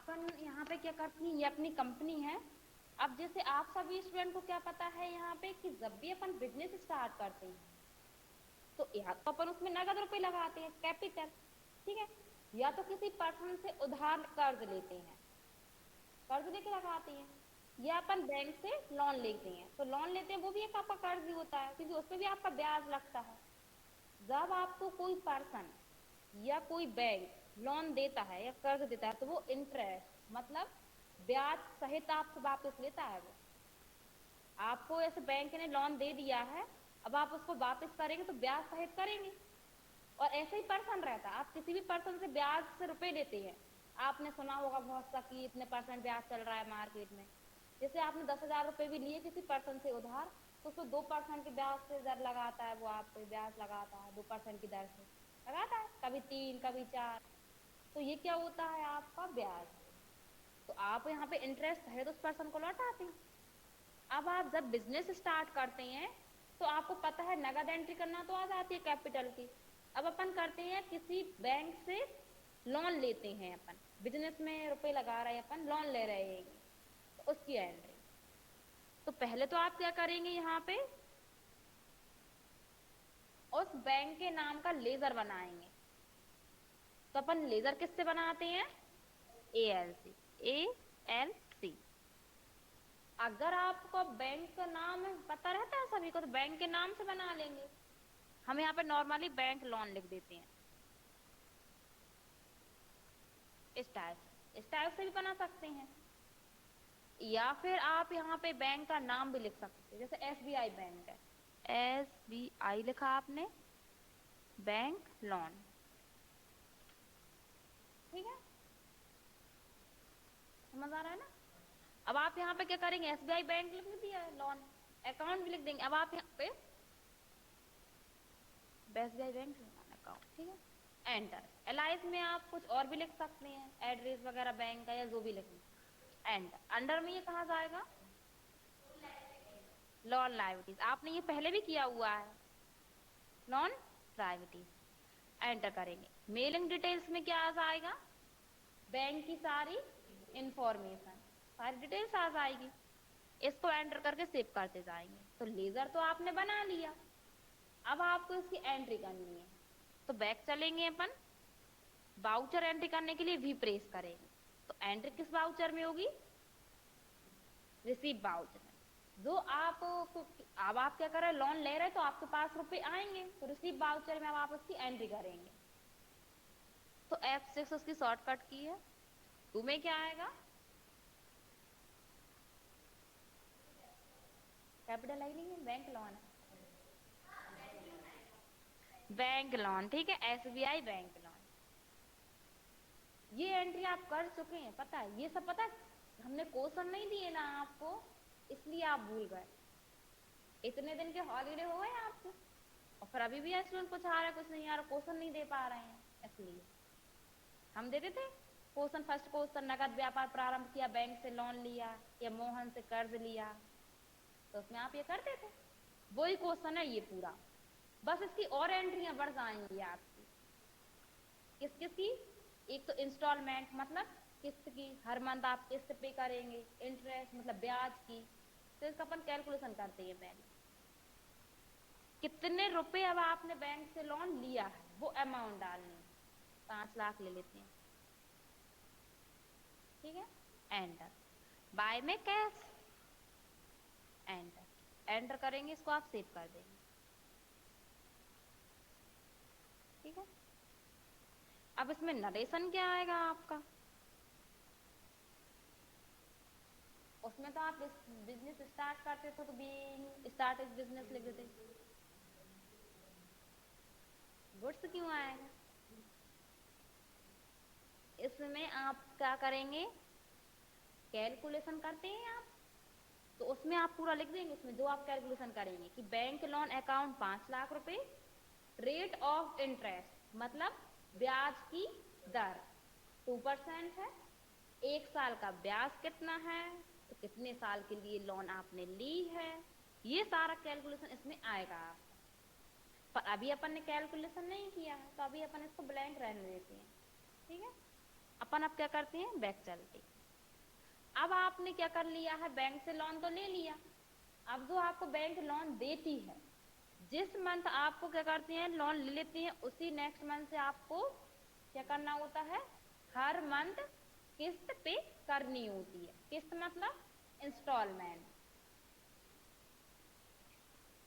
अपन यहाँ पे क्या करती हैं, ये अपनी कंपनी है। अब जैसे आप सभी स्टूडेंट को क्या पता है यहाँ पे कि जब भी अपन बिजनेस स्टार्ट करते हैं तो या तो अपन उसमें नगद रुपए लगाते हैं, कैपिटल, ठीक है, या तो किसी पर्सन से उधार कर्ज लेते हैं, कर्ज लेके लगाते हैं, या अपन बैंक से लोन लेते हैं। तो लोन लेते हैं वो भी एक आपका कर्ज ही होता है, क्योंकि उसमें भी आपका ब्याज लगता है। जब आपको कोई पर्सन या कोई बैंक लोन देता है या कर्ज देता है तो वो इंटरेस्ट मतलब ब्याज सहित आपसे वापस लेता है। वो आपको ऐसे बैंक ने लोन दे दिया है, अब आप उसको वापस करेंगे तो ब्याज सहित करेंगे। और ऐसे ही पर्सन रहता है, आप किसी भी पर्सन से ब्याज से रुपए लेते हैं, आपने सुना होगा बहुत सा कि इतने परसेंट ब्याज चल रहा है मार्केट में। जैसे आपने 10,000 रुपए भी लिए किसी पर्सन से उधार, तो उसको 2% के ब्याज से दर लगाता है, वो आप पे ब्याज लगाता है 2% की दर से लगाता है, कभी 3 कभी 4। तो ये क्या होता है आपका ब्याज। तो आप यहाँ पे इंटरेस्ट है तो उस पर्सन को लौटाते हैं। अब आप जब बिजनेस स्टार्ट करते हैं तो आपको पता है नगद एंट्री करना तो आ जाती है कैपिटल की। अब अपन करते हैं किसी बैंक से लोन लेते हैं, अपन बिजनेस में रुपए लगा रहे हैं, अपन लोन ले रहे हैं, तो उसकी एंट्री। तो पहले तो आप क्या करेंगे, यहाँ पे उस बैंक के नाम का लेजर बनाएंगे। तो अपन लेजर किससे बनाते हैं, ALC, ALC। अगर आपको बैंक का नाम पता रहता है सभी को तो बैंक के नाम से बना लेंगे। हम यहाँ पे नॉर्मली बैंक लोन लिख देते हैं, इस टाइप से भी बना सकते हैं। या फिर आप यहाँ पे बैंक का नाम भी लिख सकते हैं, जैसे SBI बैंक है, SBI लिखा आपने, बैंक लोन, ठीक है, समझ आ रहा है ना। अब आप यहाँ पे क्या करेंगे, SBI बैंक लिख दिया है, लोन अकाउंट भी लिख देंगे। अब आप यहाँ पे SBI बैंक लोन अकाउंट, ठीक है, एंटर। LIS में आप कुछ और भी लिख सकते हैं, एड्रेस वगैरह बैंक का या जो भी लिखना, एंटर। अंडर में ये कहाँ जाएगा, लोन लायबिलिटीज, आपने ये पहले भी किया हुआ है, नॉन लायबिलिटीज, एंटर करेंगे। मेलिंग डिटेल्स में क्या आ जाएगा, बैंक की सारी इंफॉर्मेशन, सारी डिटेल्स आ जाएगी। इसको एंटर करके सेव करते जाएंगे। तो लेजर तो आपने बना लिया, अब आपको इसकी एंट्री करनी है। तो बैक चलेंगे अपन, वाउचर एंट्री करने के लिए V प्रेस करेंगे। तो एंट्री किस वाउचर में होगी, रिसीव वाउचर में। जो आप अब आप क्या कर रहे हैं, लोन ले रहे हैं तो आपके पास रुपए आएंगे, तो रिसीव वाउचर में अब आप उसकी एंट्री करेंगे। तो F6 उसकी शॉर्टकट की है। 2 में क्या आएगा, कैपिटल आई नहीं है, बैंक लोन है, बैंक लोन, ठीक है, SBI बैंक लोन। ये एंट्री आप कर चुके हैं, पता है, ये सब पता है, हमने क्वेश्चन नहीं दिए ना आपको, इसलिए आप भूल गए। इतने दिन के हॉलीडे हो गए आपको, और फिर अभी भी स्टूडेंट कुछ आ रहा है कुछ नहीं आ रहा, क्वेश्चन नहीं दे पा रहे हैं। इसलिए हम देते थे क्वेश्चन, फर्स्ट क्वेश्चन, नगद व्यापार प्रारंभ किया, बैंक से लोन लिया या मोहन से कर्ज लिया, तो उसमें आप ये करते थे, वही क्वेश्चन है ये पूरा। बस इसकी और एंट्रियां बढ़ जाएंगी आपकी। किस किस की, एक तो इंस्टॉलमेंट मतलब किस्त की, हर मंथ आप किस्त पे करेंगे, इंटरेस्ट मतलब ब्याज की। तो इसका अपन कैलकुलेशन करते हैं, पहले कितने रुपए अब आपने बैंक से लोन लिया है वो अमाउंट डालनी है। 5 लाख ले लेते हैं, ठीक है, एंटर। बाय में कैश, एंटर। एंटर करेंगे, इसको आप सेव कर देंगे, ठीक है। अब इसमें नरेशन क्या आएगा आपका, उसमें तो आप बिजनेस स्टार्ट करते थे तो बीइंग स्टार्ट बिजनेस लिख देते, गुड्स क्यों आएगा। इसमें आप क्या करेंगे, कैलकुलेशन करते हैं आप, तो उसमें आप पूरा लिख देंगे। उसमें जो आप कैलकुलेशन करेंगे कि बैंक लोन अकाउंट 5 लाख रुपए, रेट ऑफ इंटरेस्ट मतलब ब्याज की दर 2% है, 1 साल का ब्याज कितना है, तो कितने साल के लिए लोन आपने ली है, ये सारा कैलकुलेशन इसमें आएगा आपका। पर अभी अपन ने कैलकुलेशन नहीं किया है तो अभी अपन इसको ब्लैंक रहने देते हैं, ठीक है। अपन अब क्या करते हैं, बैक चलते हैं। अब आपने क्या कर लिया है, बैंक से लोन तो ले लिया। अब जो आपको बैंक लोन देती है, जिस मंथ आपको क्या करती है लोन ले लेती है, उसी नेक्स्ट मंथ से आपको क्या करना होता है, हर मंथ किस्त पे करनी होती है। किस्त मतलब इंस्टॉलमेंट।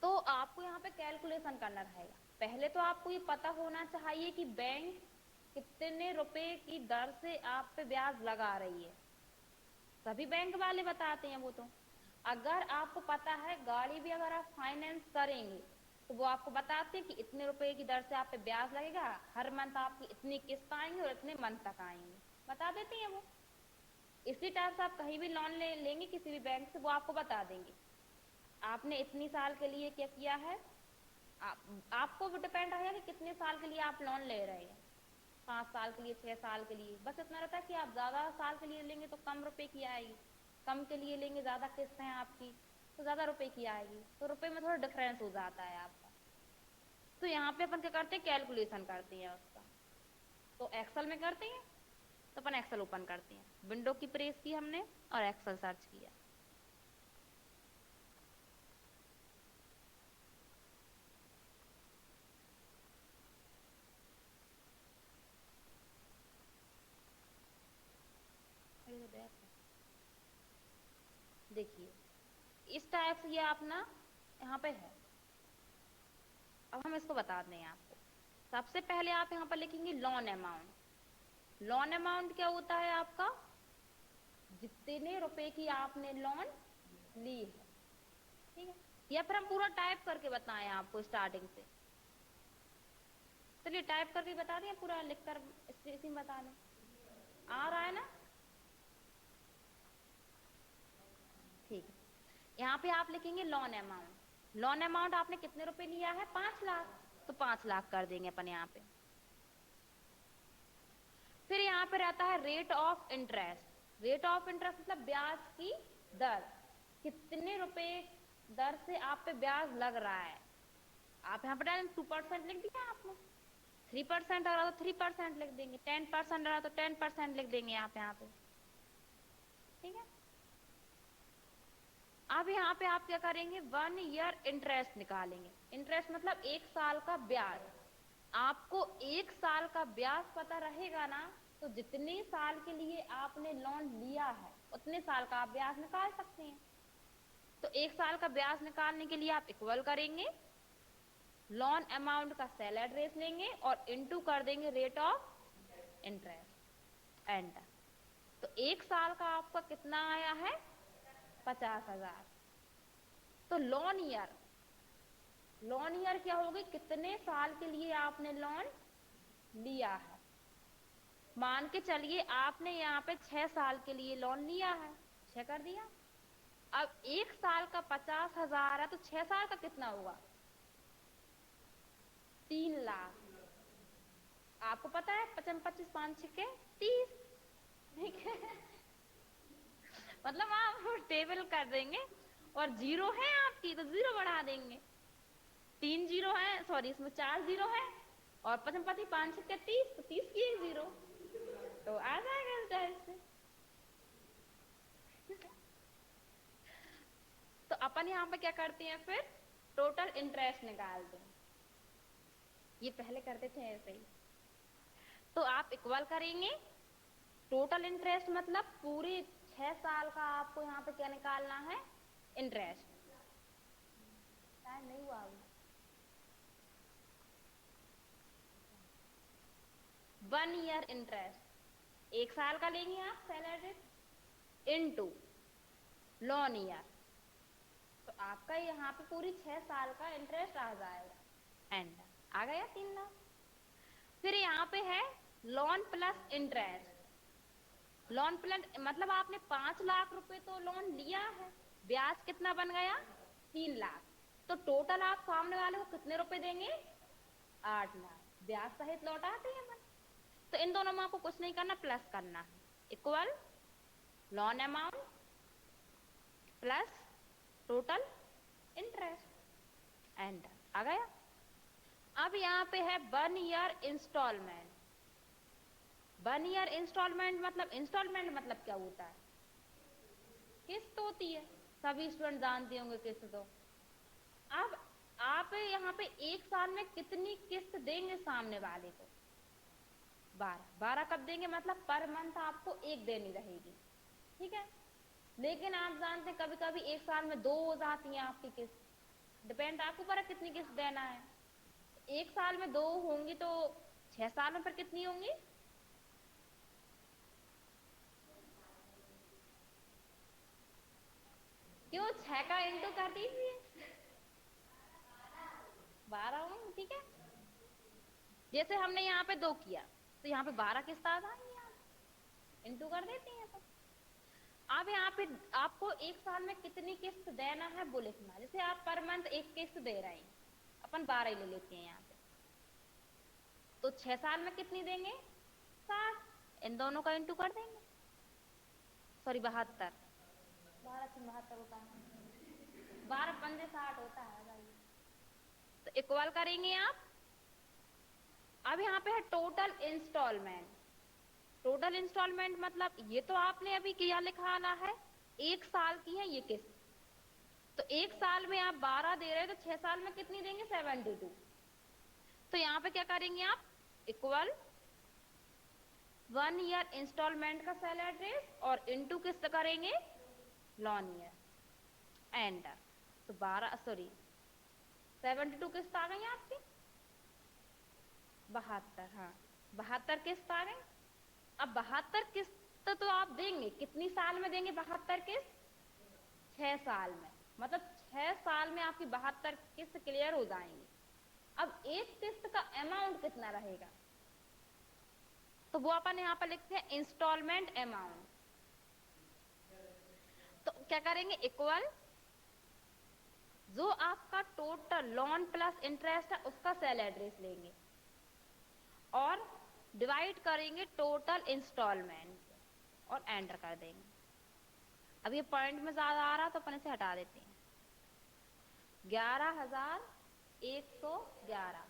तो आपको यहाँ पे कैलकुलेशन करना रहेगा। पहले तो आपको ये पता होना चाहिए कि बैंक कितने रुपए की दर से आप पे ब्याज लगा रही है। सभी बैंक वाले बताते हैं वो तो। अगर आपको पता है, गाड़ी भी अगर आप फाइनेंस करेंगे तो वो आपको बताते हैं कि इतने रुपए की दर से आप पे ब्याज लगेगा, हर मंथ आपकी इतनी किस्त आएंगी और इतने मंथ तक आएंगे, बता देते हैं वो। इसी टाइप से आप कहीं भी लोन लेंगे किसी भी बैंक से, वो आपको बता देंगे आपने इतनी साल के लिए क्या किया है। आपको डिपेंड रहेगा कि कितने साल के लिए आप लोन ले रहे हैं, 5 साल के लिए, 6 साल के लिए। बस इतना रहता है कि आप ज्यादा साल के लिए लेंगे तो कम रुपए की आएगी, कम के लिए लेंगे, ज्यादा किस्त है आपकी तो ज्यादा रुपए की आएगी। तो रुपए में थोड़ा डिफरेंस हो जाता है आपका। तो यहाँ पे अपन क्या करते हैं, कैलकुलेशन करते हैं उसका। तो एक्सेल में करते हैं, तो अपन एक्सेल ओपन करते हैं, विंडो की प्रेस की हमने और एक्सेल सर्च किया। देखिए इस टाइप से ये अपना यहाँ पे है। अब हम इसको बता दें आपको। सबसे पहले आप यहाँ पर लिखेंगे लोन अमाउंट। लोन अमाउंट क्या होता है आपका, जितने रुपए की आपने लोन ली है, ठीक है। या फिर हम पूरा टाइप करके बताएं आपको स्टार्टिंग से। चलिए टाइप करके बता दें, पूरा लिखकर इसी में बता दें, आ रहा है ना, ठीक है। यहाँ पे आप लिखेंगे लोन अमाउंट। लोन अमाउंट आपने कितने रुपए लिया है, 5 लाख, तो 5 लाख कर देंगे अपन यहाँ पे। फिर यहाँ पे रहता है rate of interest. Rate of interest मतलब ब्याज की दर, कितने रुपए दर से आप पे ब्याज लग रहा है। आप यहाँ पे 2% लिख दिया आपने, 3% आ रहा तो 3% लिख देंगे, 10% आ रहा तो 10% लिख देंगे आप यहाँ पे, ठीक है। अब यहाँ पे आप क्या करेंगे, 1 ईयर इंटरेस्ट निकालेंगे। इंटरेस्ट मतलब 1 साल का ब्याज। आपको 1 साल का ब्याज पता रहेगा ना, तो जितने साल के लिए आपने लोन लिया है उतने साल का आप ब्याज निकाल सकते हैं। तो 1 साल का ब्याज निकालने के लिए आप इक्वल करेंगे, लोन अमाउंट का सेल एड्रेस लेंगे और इनटू कर देंगे रेट ऑफ इंटरेस्ट, एंटर। तो 1 साल का आपका कितना आया है, 50,000। तो लोन ईयर, लोन ईयर क्या होगी, कितने साल के लिए आपने लोन लिया है। मान के चलिए आपने यहाँ पे 6 साल के लिए लोन लिया है, 6 कर दिया। अब 1 साल का 50,000 है, तो 6 साल का कितना होगा, 3 लाख। आपको पता है 55 25 5 6 30, ठीक है। मतलब आप टेबल कर देंगे और जीरो है आपकी तो जीरो बढ़ा देंगे, 3 जीरो है, सॉरी इसमें 4 जीरो है, और 55 25 5 6 30, तो 30 की 1 जीरो, तो आ जाएगा इस टाइप से। तो अपन यहाँ पे क्या करते हैं, फिर टोटल इंटरेस्ट निकालते हैं। ये पहले करते थे ऐसे ही। तो आप इक्वल करेंगे, टोटल इंटरेस्ट मतलब पूरे 6 साल का आपको यहाँ पे क्या निकालना है, इंटरेस्ट। नहीं हुआ अभी। 1 ईयर इंटरेस्ट, 1 साल का लेंगे आप सैलरी, इनटू लोन ईयर, तो आपका यहाँ पे पूरी 6 साल का इंटरेस्ट आ जाएगा, एंड आ गया 3 लाख। फिर यहाँ पे है loan plus interest. Loan plus मतलब आपने 5 लाख रुपए तो लोन लिया है, ब्याज कितना बन गया, 3 लाख। तो टोटल आप सामने वाले को कितने रुपए देंगे, 8 लाख, ब्याज सहित लौटाते हैं मन। तो इन दोनों में आपको कुछ नहीं करना, प्लस करना है, equal loan amount plus total interest, enter, आ गया। अब यहाँ पे है 1 ईयर इंस्टॉलमेंट। 1 ईयर इंस्टॉलमेंट मतलब क्या होता है? किस्त होती है, सभी स्टूडेंट जानते होंगे किस्त तो। अब आप यहाँ पे एक साल में कितनी किस्त देंगे सामने वाले को? 12। 12 कब देंगे? मतलब पर मंथ आपको एक देनी रहेगी, ठीक है। लेकिन आप जानते हैं कभी कभी एक साल में 2 हो जाती है आपकी किस्त, डिपेंड आपके ऊपर है कितनी किस्त देना है। एक साल में 2 होंगी तो 6 साल में फिर कितनी होंगी? क्यों 6 का इंटू कर दीजिए, 12 होंगी, ठीक है। जैसे हमने यहाँ पे 2 किया तो यहाँ पे 12 किस्त आ जाएंगी, आप इंटू कर देती हैं तो। अब यहाँ पे आपको एक साल में कितनी किस्त देना है वो लिखना। जैसे आप पर मंथ एक किस्त दे रहे हैं, अपन 12 ही ले लेते हैं यहाँ पे, तो 6 साल में कितनी देंगे? 60। इन दोनों का इंटू कर देंगे, सॉरी 72, 12 से 72 होता है, 12 पंजे 60 होता है भाई। तो इक्वल करेंगे आप। अब यहाँ पे है टोटल इंस्टॉलमेंट। टोटल इंस्टॉलमेंट मतलब ये तो आपने अभी क्या लिखा है, एक साल की है ये किस्त। तो एक साल में आप 12 दे रहे हैं तो 6 साल में कितनी देंगे? 72। तो यहाँ पे क्या करेंगे आप? इक्वल 1 ईयर इंस्टॉलमेंट का सेल एड्रेस और इनटू किस्त करेंगे लॉन ईयर, एंटर। तो 72 किस्त आ गई आपकी, 72, हाँ 72 किस्त आ गई। अब 72 किस्त तो आप देंगे कितनी साल में देंगे? 72 किस्त 6 साल में, मतलब 6 साल में आपकी 72 किस्त क्लियर हो जाएंगी। अब एक किस्त का अमाउंट कितना रहेगा? तो वो अपन यहाँ पर लिखते हैं इंस्टॉलमेंट अमाउंट। तो क्या करेंगे? इक्वल जो आपका टोटल लोन प्लस इंटरेस्ट है उसका सेल एड्रेस लेंगे और डिवाइड करेंगे टोटल इंस्टॉलमेंट और एंटर कर देंगे। अब ये पॉइंट में ज्यादा आ रहा तो अपन इसे हटा देते हैं। 11,111,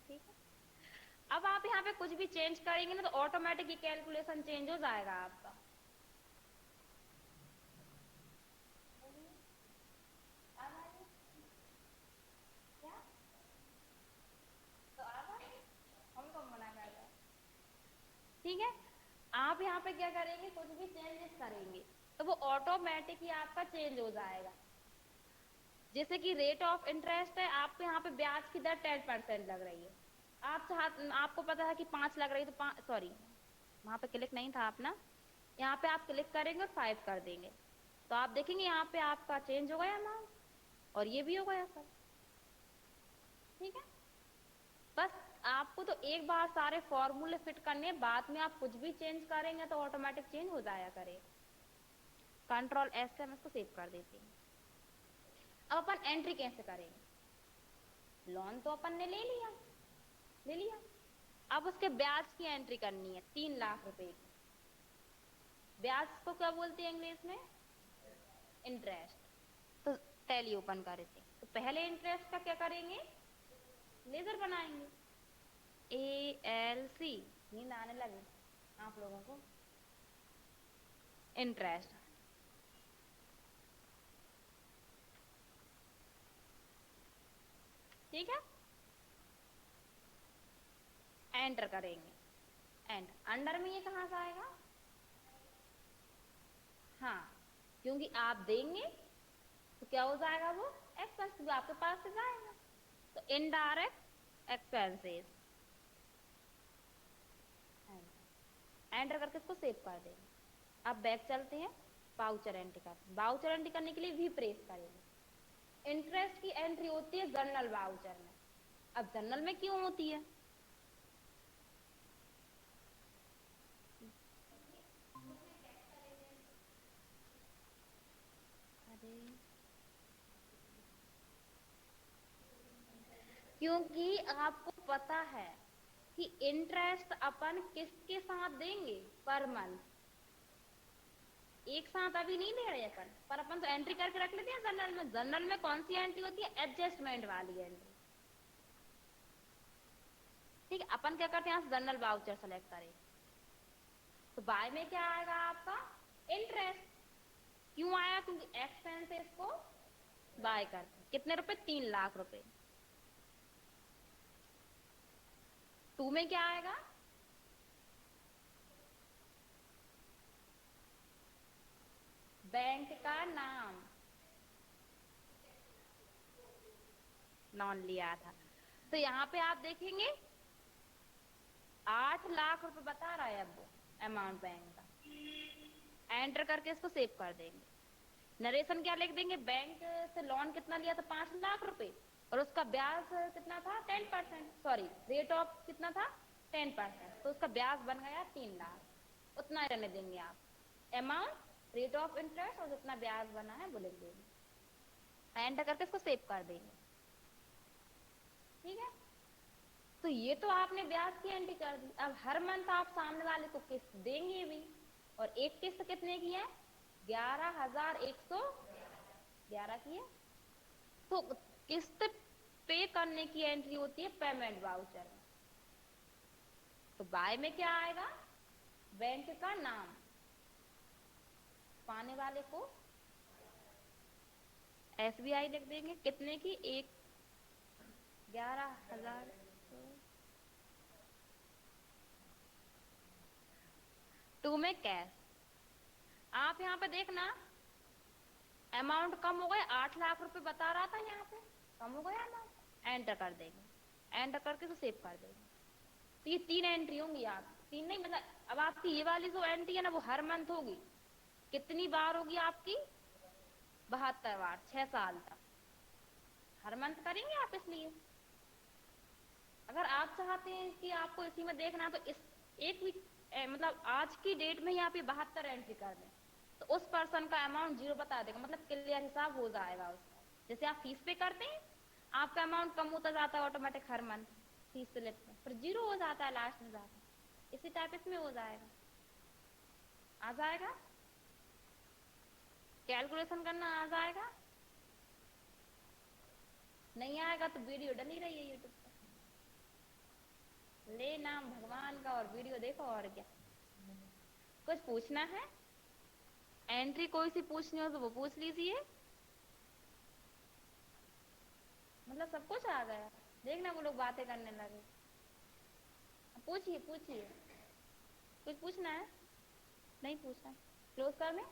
ठीक है। अब आप यहाँ पे कुछ भी चेंज करेंगे ना तो ऑटोमेटिक ये कैलकुलेशन चेंज हो जाएगा आपका। क्या तो हमको मना कर रहा है, ठीक है। आप यहाँ पे क्या करेंगे? कुछ भी चेंजेस करेंगे तो वो ऑटोमेटिक ही आपका चेंज हो जाएगा। जैसे कि रेट ऑफ इंटरेस्ट है, आपको यहाँ पे ब्याज की दर 10% लग रही है। आपको पता है कि 5 लग रही है तो सॉरी वहां पे क्लिक नहीं था अपना, यहाँ पे आप क्लिक करेंगे और 5 कर देंगे तो आप देखेंगे यहाँ पे आपका चेंज हो गया अमाउंट और ये भी हो गया सब, ठीक है। बस आपको तो एक बार सारे फॉर्मूले फिट करने हैं, बाद में आप कुछ भी चेंज करेंगे तो ऑटोमेटिक चेंज हो जाया करे। कंट्रोल एस से हम इसको सेव कर देते हैं। अब अपन एंट्री कैसे करेंगे? लोन तो अपन ने ले लिया। अब उसके ब्याज की एंट्री करनी है, 3 लाख रुपए की। ब्याज को क्या बोलते हैं इंग्लिश में? इंटरेस्ट। तो टैली ओपन कर देते हैं। तो पहले इंटरेस्ट का क्या करेंगे? लेजर बनाएंगे, ALC। नींद आने लगी आप लोगों को? इंटरेस्ट, ठीक है। एंटर करेंगे, एंटर। अंडर में ये कहां से आएगा? हाँ, क्योंकि आप देंगे तो क्या हो जाएगा? वो एक्सपेंस आपके पास से जाएगा। तो इनडायरेक्ट एक्सपेंसेस, एंटर करके इसको सेव कर देंगे। अब बैक चलते हैं, वाउचर एंट्री करते हैं। वाउचर एंट्री करने के लिए वी प्रेस करेंगे। इंटरेस्ट की एंट्री होती है जनरल वाउचर में। अब जनरल में क्यों होती है? क्योंकि आपको पता है कि इंटरेस्ट अपन किसके साथ देंगे? पर मंथ, एक साथ अभी नहीं दे रहे अपन, पर अपन तो एंट्री करके रख लेते हैं जनरल में। जनरल में कौन सी एंट्री होती है? एडजस्टमेंट वाली एंट्री, ठीक। ठीक है, अपन क्या करते हैं, यहाँ जनरल वाउचर सेलेक्ट करें, तो बाय में क्या आएगा आपका, इंटरेस्ट। क्यों आया, क्योंकि एक्सपेंसेस को बाय करते हैं। कितने रुपए, 3 लाख रुपए। टू में क्या आएगा, बैंक का नाम, नॉन लिया था। तो यहाँ पे आप देखेंगे 8 लाख रुपए बता रहा है अब वो अमाउंट बैंक का। एंटर करके इसको सेव कर देंगे। नरेशन क्या लिख देंगे, बैंक से लोन कितना लिया था, 5 लाख रुपए, और उसका ब्याज कितना था, 10%, सॉरी रेट ऑफ कितना था, 10%, तो उसका ब्याज बन गया 3 लाख। उतना ही रहने देंगे आप, अमाउंट, रेट ऑफ इंटरेस्ट और जितना ब्याज बना है वो लिख देंगे। एंटर करके इसको सेव कर देंगे। ठीक है, तो ये तो आपने ब्याज की एंट्री कर दी। अब हर मंथ आप सामने वाले को किस्त देंगे भी, और एक किस्त कितने की है, 11,111 की है। तो किस्त पे करने की एंट्री होती है पेमेंट वाउचर में। तो बाय में क्या आएगा, बैंक का नाम, पाने वाले को SBI लिख देंगे, कितने की, 11,000। टू में कैश, आप यहाँ पे देखना अमाउंट कम हो गया, 8 लाख रुपए बता रहा था, यहाँ पे कम हो गया अमाउंट। एंटर कर देंगे, एंटर करके तो सेव कर देंगे। तो ये 3 एंट्री होंगी, आप 3 नहीं, मतलब अब आपकी ये वाली जो एंट्री है ना, वो हर मंथ होगी। कितनी बार होगी आपकी, 72 बार, 6 साल तक हर मंथ करेंगे आप। इसलिए अगर आप चाहते हैं कि आपको इसी में देखना, तो इस एक भी मतलब आज की डेट में ही आप ये 72 एंट्री कर दें, तो उस पर्सन का अमाउंट 0 बता देगा, मतलब क्लियर हिसाब हो जाएगा उसका। जैसे आप फीस पे करते हैं, आपका अमाउंट कम होता जाता है ऑटोमेटिक हर मंथ फीस स्लिप में, फिर 0 हो जाता है लास्ट में जाकर, इसी टाइप इसमें हो जाएगा। आ जाएगा, कैलकुलेशन करना आ जाएगा। नहीं आएगा तो वीडियो डली रही है यूट्यूब पर, ले नाम भगवान का और वीडियो देखो, और क्या। कुछ पूछना है, एंट्री कोई सी पूछनी हो तो वो पूछ लीजिए। मतलब सब कुछ आ गया, देखना वो लोग बातें करने लगे। पूछिए पूछिए, कुछ पूछना है, नहीं पूछना, क्लोज कर लें।